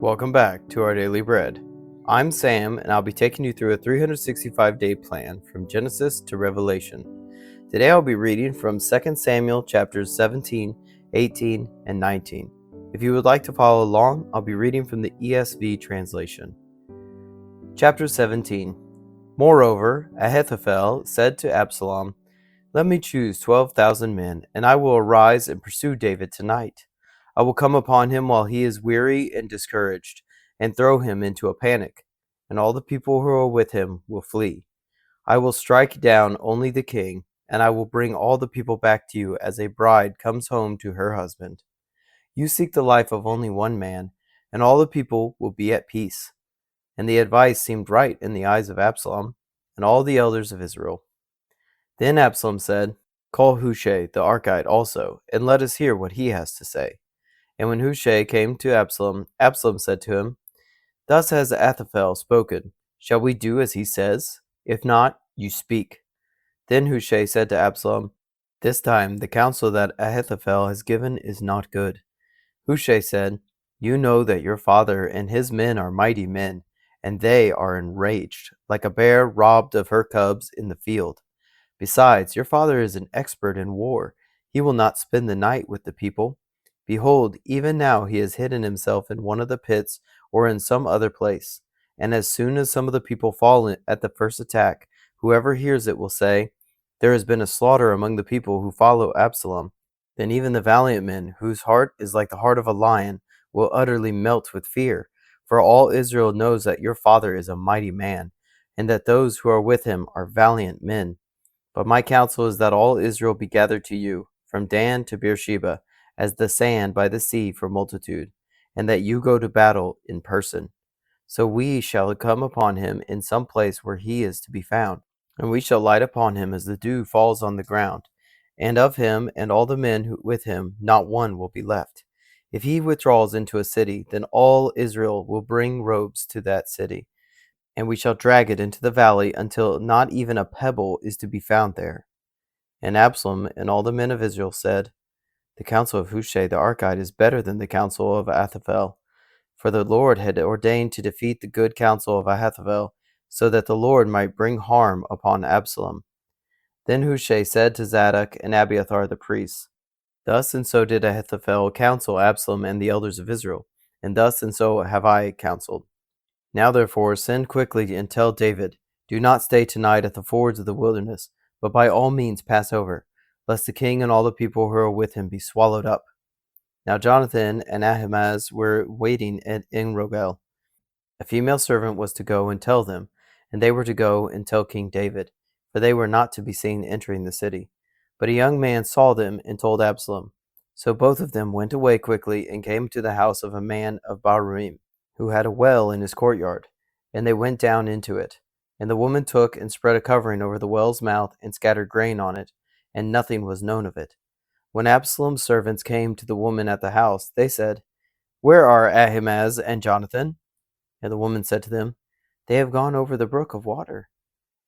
Welcome back to our Daily Bread. I'm Sam, and I'll be taking you through a 365-day plan from Genesis to Revelation. Today I'll be reading from 2 Samuel chapters 17, 18, and 19. If you would like to follow along, I'll be reading from the ESV translation. Chapter 17. Moreover, Ahithophel said to Absalom, "Let me choose 12,000 men, and I will arise and pursue David tonight. I will come upon him while he is weary and discouraged, and throw him into a panic, and all the people who are with him will flee. I will strike down only the king, and I will bring all the people back to you as a bride comes home to her husband. You seek the life of only one man, and all the people will be at peace." And the advice seemed right in the eyes of Absalom and all the elders of Israel. Then Absalom said, "Call Hushai the Archite also, and let us hear what he has to say." And when Hushai came to Absalom, Absalom said to him, "Thus has Ahithophel spoken. Shall we do as he says? If not, you speak." Then Hushai said to Absalom, "This time the counsel that Ahithophel has given is not good." Hushai said, "You know that your father and his men are mighty men, and they are enraged, like a bear robbed of her cubs in the field. Besides, your father is an expert in war. He will not spend the night with the people. Behold, even now he has hidden himself in one of the pits or in some other place. And as soon as some of the people fall at the first attack, whoever hears it will say, 'There has been a slaughter among the people who follow Absalom.' Then even the valiant men, whose heart is like the heart of a lion, will utterly melt with fear. For all Israel knows that your father is a mighty man, and that those who are with him are valiant men. But my counsel is that all Israel be gathered to you, from Dan to Beersheba, as the sand by the sea for multitude, and that you go to battle in person. So we shall come upon him in some place where he is to be found, and we shall light upon him as the dew falls on the ground. And of him and all the men with him not one will be left. If he withdraws into a city, then all Israel will bring robes to that city, and we shall drag it into the valley until not even a pebble is to be found there." And Absalom and all the men of Israel said, "The counsel of Hushai the Archite is better than the counsel of Ahithophel." For the Lord had ordained to defeat the good counsel of Ahithophel, so that the Lord might bring harm upon Absalom. Then Hushai said to Zadok and Abiathar the priests, "Thus and so did Ahithophel counsel Absalom and the elders of Israel, and thus and so have I counseled. Now therefore send quickly and tell David, 'Do not stay tonight at the fords of the wilderness, but by all means pass over, lest the king and all the people who are with him be swallowed up.'" Now Jonathan and Ahimaaz were waiting at Enrogel. A female servant was to go and tell them, and they were to go and tell King David, for they were not to be seen entering the city. But a young man saw them and told Absalom. So both of them went away quickly and came to the house of a man of Bahurim, who had a well in his courtyard, and they went down into it. And the woman took and spread a covering over the well's mouth and scattered grain on it, and nothing was known of it. When Absalom's servants came to the woman at the house, they said, "Where are Ahimaaz and Jonathan?" And the woman said to them, "They have gone over the brook of water."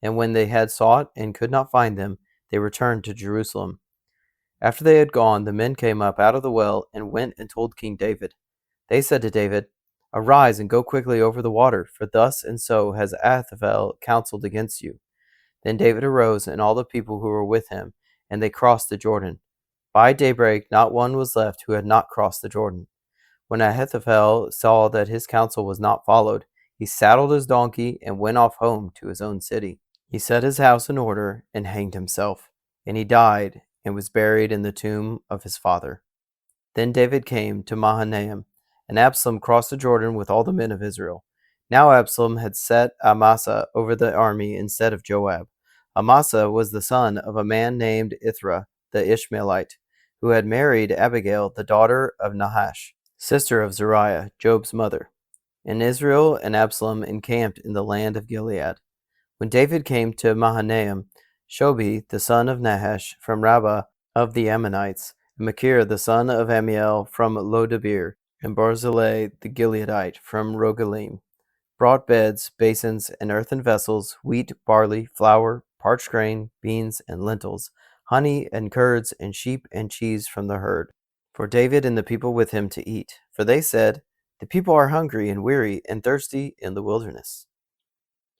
And when they had sought and could not find them, they returned to Jerusalem. After they had gone, the men came up out of the well and went and told King David. They said to David, "Arise and go quickly over the water, for thus and so has Ahithophel counseled against you." Then David arose and all the people who were with him, and they crossed the Jordan. By daybreak not one was left who had not crossed the Jordan. When Ahithophel saw that his counsel was not followed, he saddled his donkey and went off home to his own city. He set his house in order and hanged himself, and he died and was buried in the tomb of his father. Then David came to Mahanaim, and Absalom crossed the Jordan with all the men of Israel. Now Absalom had set Amasa over the army instead of Joab. Amasa was the son of a man named Ithra the Ishmaelite, who had married Abigail, the daughter of Nahash, sister of Zeruiah, Joab's mother. And Israel and Absalom encamped in the land of Gilead. When David came to Mahanaim, Shobi, the son of Nahash, from Rabbah of the Ammonites, and Machir, the son of Amiel, from Lo-debar, and Barzillai the Gileadite, from Rogelim, brought beds, basins, and earthen vessels, wheat, barley, flour, parched grain, beans, and lentils, honey and curds, and sheep and cheese from the herd, for David and the people with him to eat. For they said, The people are hungry and weary and thirsty in the wilderness.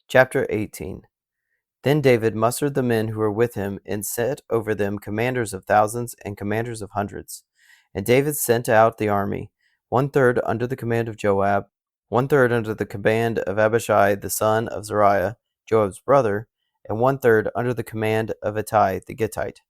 Chapter 18. Then David mustered the men who were with him and set over them commanders of thousands and commanders of hundreds. And David sent out the army, 1/3 under the command of Joab, 1/3 under the command of Abishai the son of Zeruiah, Joab's brother, and 1/3 under the command of Ittai the Gittite.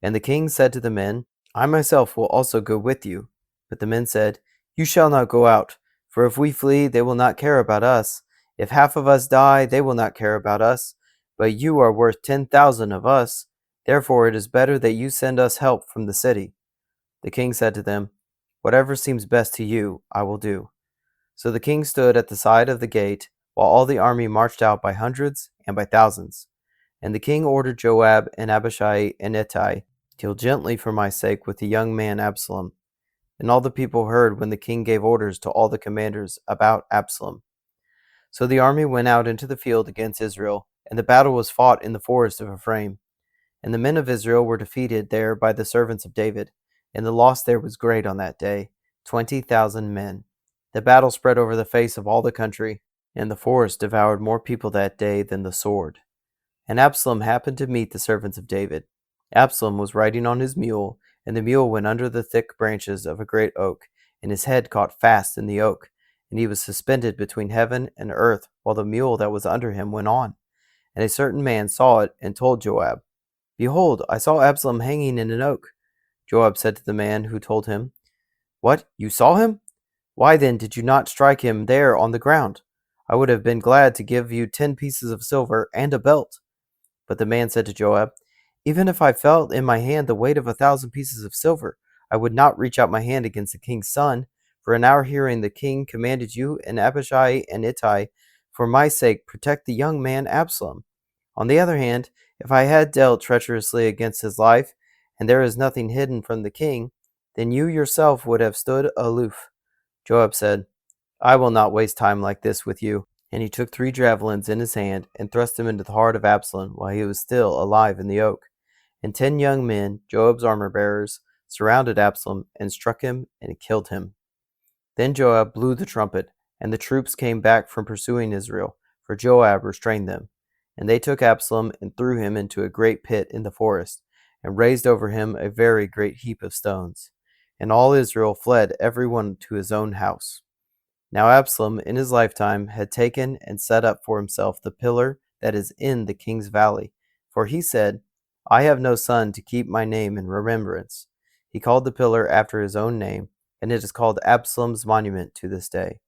And the king said to the men, I myself will also go with you. But the men said, You shall not go out, for if we flee, they will not care about us. If half of us die, they will not care about us. But you are worth 10,000 of us. Therefore it is better that you send us help from the city. The king said to them, Whatever seems best to you, I will do. So the king stood at the side of the gate, while all the army marched out by hundreds and by thousands. And the king ordered Joab and Abishai and Ittai, Deal gently for my sake with the young man Absalom. And all the people heard when the king gave orders to all the commanders about Absalom. So the army went out into the field against Israel, and the battle was fought in the forest of Ephraim. And the men of Israel were defeated there by the servants of David, and the loss there was great on that day, 20,000 men. The battle spread over the face of all the country, and the forest devoured more people that day than the sword. And Absalom happened to meet the servants of David. Absalom was riding on his mule, and the mule went under the thick branches of a great oak, and his head caught fast in the oak, and he was suspended between heaven and earth, while the mule that was under him went on. And a certain man saw it, and told Joab, Behold, I saw Absalom hanging in an oak. Joab said to the man who told him, What, you saw him? Why then did you not strike him there on the ground? I would have been glad to give you 10 pieces of silver and a belt. But the man said to Joab, Even if I felt in my hand the weight of 1,000 pieces of silver, I would not reach out my hand against the king's son. For in our hearing the king commanded you and Abishai and Ittai, for my sake protect the young man Absalom. On the other hand, if I had dealt treacherously against his life, and there is nothing hidden from the king, then you yourself would have stood aloof. Joab said, I will not waste time like this with you. And he took 3 javelins in his hand, and thrust them into the heart of Absalom while he was still alive in the oak. And 10 young men, Joab's armor-bearers, surrounded Absalom, and struck him, and killed him. Then Joab blew the trumpet, and the troops came back from pursuing Israel, for Joab restrained them. And they took Absalom, and threw him into a great pit in the forest, and raised over him a very great heap of stones. And all Israel fled every one to his own house. Now Absalom in his lifetime had taken and set up for himself the pillar that is in the king's valley. For he said, I have no son to keep my name in remembrance. He called the pillar after his own name, and it is called Absalom's monument to this day.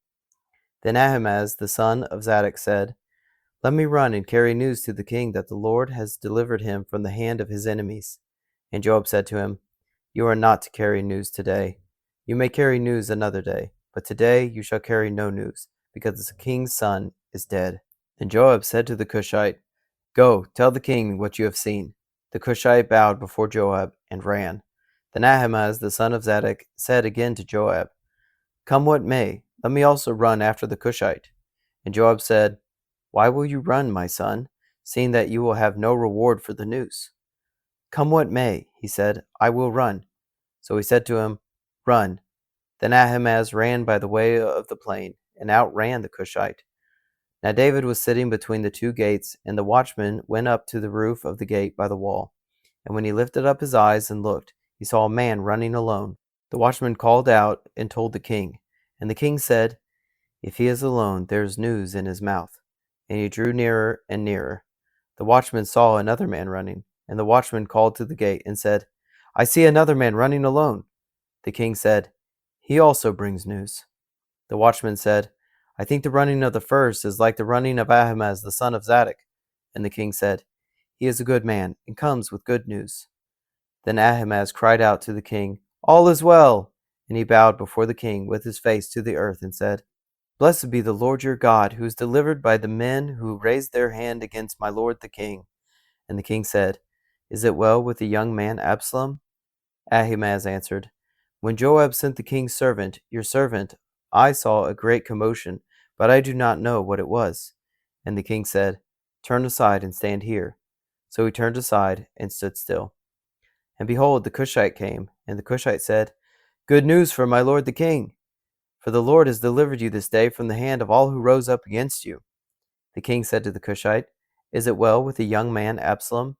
Then Ahimaaz the son of Zadok said, Let me run and carry news to the king that the Lord has delivered him from the hand of his enemies. And Joab said to him, You are not to carry news today. You may carry news another day. But today you shall carry no news, because the king's son is dead. Then Joab said to the Cushite, Go, tell the king what you have seen. The Cushite bowed before Joab and ran. Then Ahimaaz the son of Zadok said again to Joab, Come what may, let me also run after the Cushite. And Joab said, Why will you run, my son, seeing that you will have no reward for the news? Come what may, he said, I will run. So he said to him, Run. Then Ahimaaz ran by the way of the plain, and outran the Cushite. Now David was sitting between the 2 gates, and the watchman went up to the roof of the gate by the wall. And when he lifted up his eyes and looked, he saw a man running alone. The watchman called out and told the king. And the king said, If he is alone, there is news in his mouth. And he drew nearer and nearer. The watchman saw another man running, and the watchman called to the gate and said, I see another man running alone. The king said, He also brings news. The watchman said, I think the running of the first is like the running of Ahimaaz the son of Zadok. And the king said, He is a good man, and comes with good news. Then Ahimaaz cried out to the king, All is well! And he bowed before the king with his face to the earth, and said, Blessed be the Lord your God, who is delivered by the men who raised their hand against my lord the king. And the king said, Is it well with the young man Absalom? Ahimaaz answered, When Joab sent the king's servant, your servant, I saw a great commotion, but I do not know what it was. And the king said, Turn aside and stand here. So he turned aside and stood still. And behold, the Cushite came, and the Cushite said, Good news for my lord the king. for the Lord has delivered you this day from the hand of all who rose up against you. The king said to the Cushite, Is it well with the young man Absalom?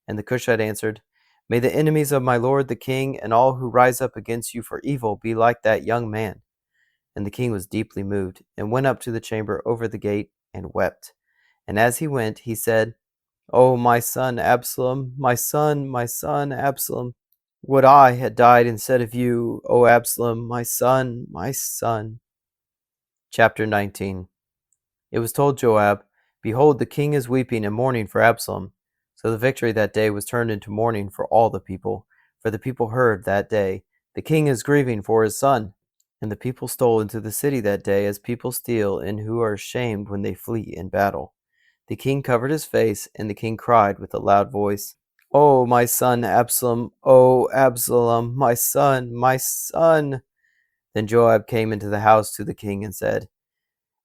And the Cushite answered, May the enemies of my lord the king and all who rise up against you for evil be like that young man. And the king was deeply moved, and went up to the chamber over the gate, and wept. And as he went, he said, O my son Absalom, my son Absalom, would I had died instead of you, O Absalom, my son, my son. Chapter 19. It was told Joab, Behold, the king is weeping and mourning for Absalom. So the victory that day was turned into mourning for all the people, for the people heard that day, The king is grieving for his son. And the people stole into the city that day as people steal, and who are ashamed when they flee in battle. The king covered his face, and the king cried with a loud voice, O my son Absalom, O Absalom, my son, my son. Then Joab came into the house to the king and said,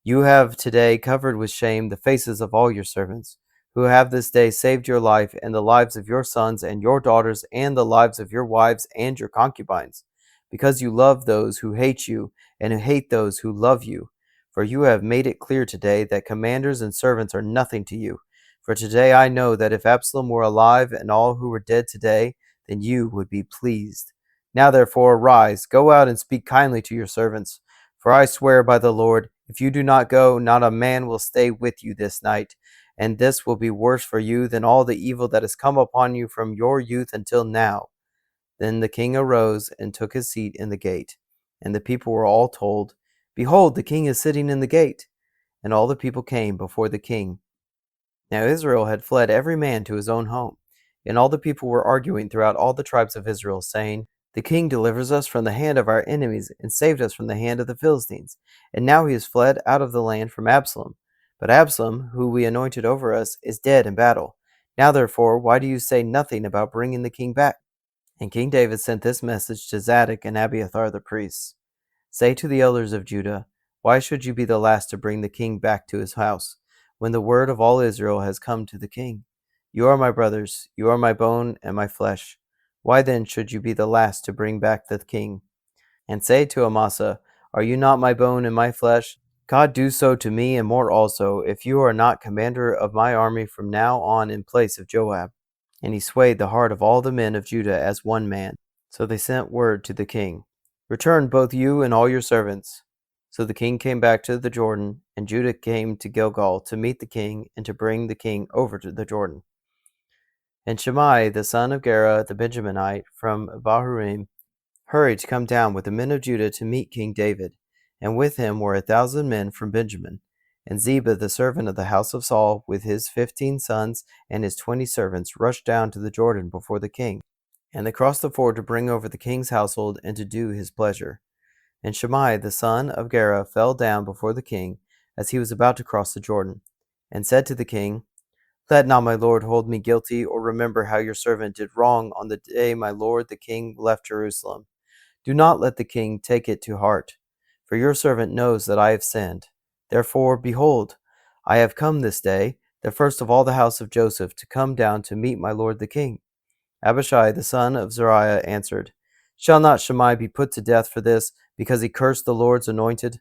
You have today covered with shame the faces of all your servants, who have this day saved your life and the lives of your sons and your daughters and the lives of your wives and your concubines, because you love those who hate you and who hate those who love you. For you have made it clear today that commanders and servants are nothing to you. For today I know that if Absalom were alive and all who were dead today, then you would be pleased. Now therefore arise, go out and speak kindly to your servants. For I swear by the Lord, if you do not go, not a man will stay with you this night, and this will be worse for you than all the evil that has come upon you from your youth until now. Then the king arose and took his seat in the gate, and the people were all told, Behold, the king is sitting in the gate. And all the people came before the king. Now Israel had fled every man to his own home, and all the people were arguing throughout all the tribes of Israel, saying, The king delivers us from the hand of our enemies, and saved us from the hand of the Philistines. And now he has fled out of the land from Absalom. But Absalom, who we anointed over us, is dead in battle. Now therefore, why do you say nothing about bringing the king back? And King David sent this message to Zadok and Abiathar the priests. Say to the elders of Judah, Why should you be the last to bring the king back to his house, when the word of all Israel has come to the king? You are my brothers, you are my bone and my flesh. Why then should you be the last to bring back the king? And say to Amasa, Are you not my bone and my flesh? God do so to me and more also, if you are not commander of my army from now on in place of Joab. And he swayed the heart of all the men of Judah as one man. So they sent word to the king, Return both you and all your servants. So the king came back to the Jordan, and Judah came to Gilgal to meet the king and to bring the king over to the Jordan. And Shimei, the son of Gera the Benjaminite from Bahurim, hurried to come down with the men of Judah to meet King David. And with him were 1,000 men from Benjamin. And Ziba, the servant of the house of Saul, with his 15 sons and his 20 servants, rushed down to the Jordan before the king. And they crossed the ford to bring over the king's household and to do his pleasure. And Shimei, the son of Gera, fell down before the king as he was about to cross the Jordan, and said to the king, Let not my lord hold me guilty, or remember how your servant did wrong on the day my lord the king left Jerusalem. Do not let the king take it to heart, for your servant knows that I have sinned. Therefore, behold, I have come this day, the first of all the house of Joseph, to come down to meet my lord the king. Abishai the son of Zeruiah answered, Shall not Shimei be put to death for this, because he cursed the Lord's anointed?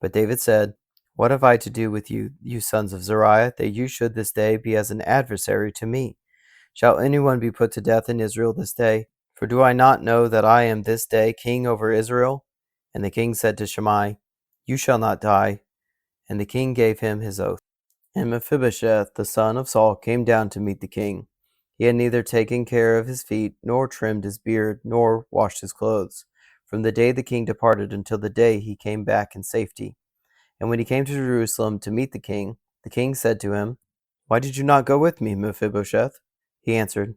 But David said, What have I to do with you, you sons of Zeruiah, that you should this day be as an adversary to me? Shall anyone be put to death in Israel this day? For do I not know that I am this day king over Israel? And the king said to Shimei, You shall not die. And the king gave him his oath. And Mephibosheth the son of Saul came down to meet the king. He had neither taken care of his feet, nor trimmed his beard, nor washed his clothes, from the day the king departed until the day he came back in safety. And when he came to Jerusalem to meet the king said to him, Why did you not go with me, Mephibosheth? He answered,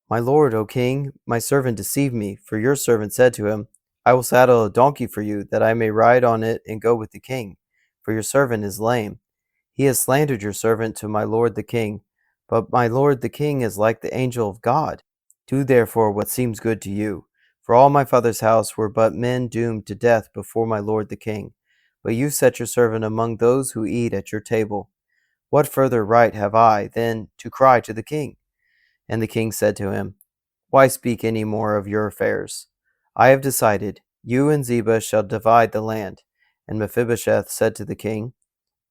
My lord, O king, my servant deceived me, for your servant said to him, I will saddle a donkey for you, that I may ride on it and go with the king, for your servant is lame. He has slandered your servant to my lord the king, but my lord the king is like the angel of God. Do therefore what seems good to you. For all my father's house were but men doomed to death before my lord the king. But you set your servant among those who eat at your table. What further right have I, then, to cry to the king? And the king said to him, Why speak any more of your affairs? I have decided, you and Ziba shall divide the land. And Mephibosheth said to the king,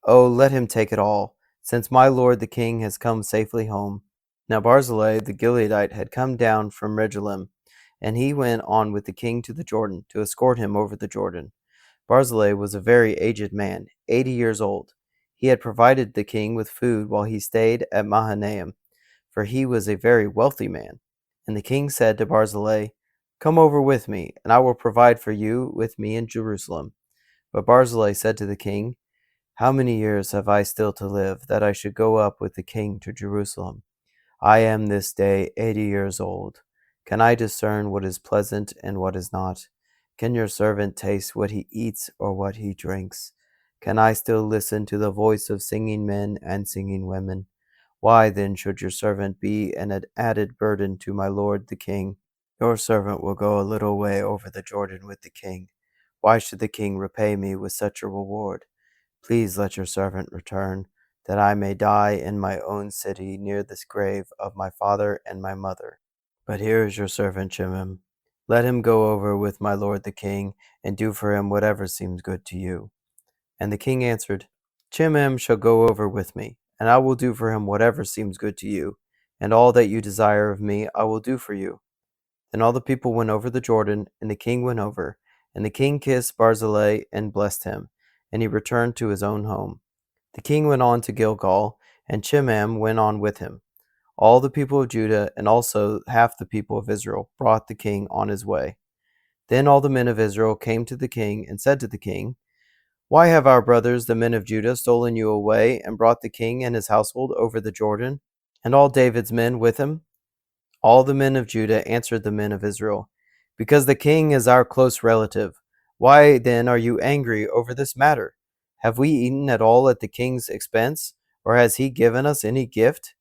"Oh, let him take it all, since my lord the king has come safely home." Now Barzillai the Gileadite had come down from Regillim, and he went on with the king to the Jordan, to escort him over the Jordan. Barzillai was a very aged man, 80 years old. He had provided the king with food while he stayed at Mahanaim, for he was a very wealthy man. And the king said to Barzillai, "Come over with me, and I will provide for you with me in Jerusalem." But Barzillai said to the king, "How many years have I still to live, that I should go up with the king to Jerusalem? I am this day 80 years old. Can I discern what is pleasant and what is not? Can your servant taste what he eats or what he drinks? Can I still listen to the voice of singing men and singing women? Why then should your servant be an added burden to my lord the king? Your servant will go a little way over the Jordan with the king. Why should the king repay me with such a reward? Please let your servant return, that I may die in my own city near this grave of my father and my mother. But here is your servant Shimon. Let him go over with my lord the king, and do for him whatever seems good to you." And the king answered, "Chimham shall go over with me, and I will do for him whatever seems good to you, and all that you desire of me I will do for you." Then all the people went over the Jordan, and the king went over. And the king kissed Barzillai and blessed him, and he returned to his own home. The king went on to Gilgal, and Chimham went on with him. All the people of Judah and also half the people of Israel brought the king on his way. Then all the men of Israel came to the king and said to the king, "Why have our brothers, the men of Judah, stolen you away and brought the king and his household over the Jordan, and all David's men with him?" All the men of Judah answered the men of Israel, "Because the king is our close relative. Why then are you angry over this matter? Have we eaten at all at the king's expense, or has he given us any gift?"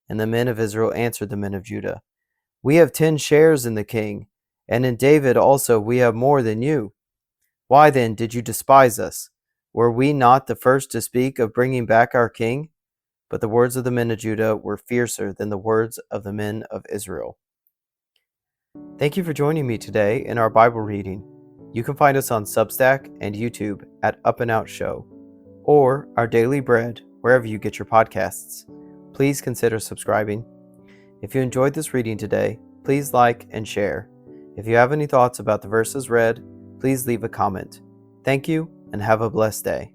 And the men of Israel answered the men of Judah, "We have 10 shares in the king, and in David also we have more than you. Why then did you despise us? Were we not the first to speak of bringing back our king?" But the words of the men of Judah were fiercer than the words of the men of Israel. Thank you for joining me today in our Bible reading. You can find us on Substack and YouTube at Up+Out Show, or Our Daily Bread wherever you get your podcasts. Please consider subscribing. If you enjoyed this reading today, please like and share. If you have any thoughts about the verses read, please leave a comment. Thank you, and have a blessed day.